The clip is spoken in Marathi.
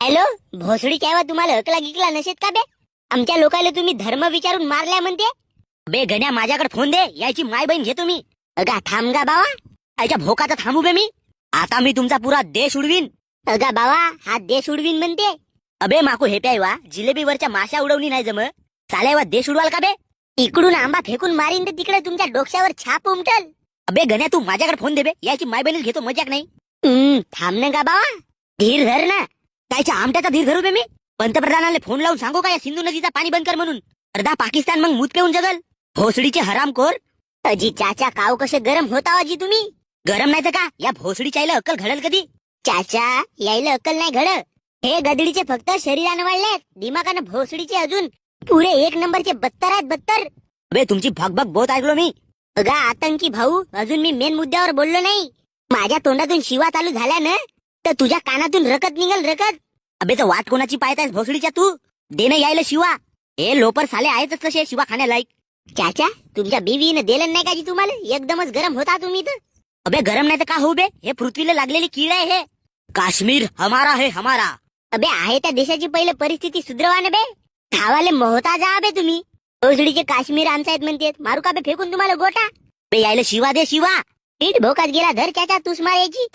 हॅलो, भोसडी काय तुम्हाला अकला गिकला नसेत का बे? आमच्या लोकांना तुम्ही धर्म विचारून मारल्या म्हणते. बे गण्या, माझ्याकडे फोन दे, याची माय बहीण घेतो मी. अगा थांब गा बावा, याच्या भोकाचा थांबू बे मी. आता मी तुमचा पुरा देश उडवीन. अगा बावा, हा देश उडवीन म्हणते. अबे माकू हे प्यायवा, जिलेबीवरच्या माशा उडवणी नाही जम. चालायवा देश उडवाल का बे? इकडून आंबा फेकून मारीन तर तिकडे तुमच्या डोक्यावर छाप उमटल. अबे गण्या, तू माझ्याकडे फोन दे बे, याची माय बहीण घेतो, मजाक नाही. थांब ना गा बावा, धीर धर ना. कायच्या आमट्याचा धीर धरू बे मी? पंतप्रधानाला फोन लावून सांगू का या सिंधू नदीचा पाणी बंद कर म्हणून? अर्धा पाकिस्तान मग मूत पेऊन जगल. भोसडीचे हरामखोर. अजी चाचा, काव कसे गरम होता अजी तुम्ही? गरम नाही तर का, या भोसडीच्या आईला अक्कल घडल कधी? चाचा, यायला अक्कल नाही घड. हे गदडीचे फक्त शरीरानं वाढले, दिमागानं भोसडीचे अजून पुरे एक नंबरचे बत्तर आहेत, बत्तर. अबे तुमची भगभग बहुत ऐकलो मी. अगा आतंकी भाऊ, अजून मी मेन मुद्द्यावर बोललो नाही. माझ्या तोंडातून शिवा चालू झाल्या ना, तर तुझ्या कानातून रकत निघल, रकत. अबे तर वाट कोणाची पाहतायस भोसडीच्या तू? देणं यायला शिवा. हे लोपर साले आहेतच तसे शिवा खाण्यालायक. चाचा, तुमच्या बीवीनं दिलं नाही का जी तुम्हाला? एकदमच गरम होता तुम्ही तर. अबे गरम नाही तर का होऊ बे, हे पृथ्वीला लागलेली कीड आहे हे. काश्मीर हमारा है हमारा. अबे आहे त्या देशाची पहिले परिस्थिती सुधरवा ना बे. खावाले मोहताज जा बे तुम्ही. भोसडीचे काश्मीर आमचा आहेत म्हणते, मारू का बे फेकून तुम्हाला गोटा? बे यायला शिवा दे शिवा. पीठ भोकात गेला धर चाचा, तूच मारायची.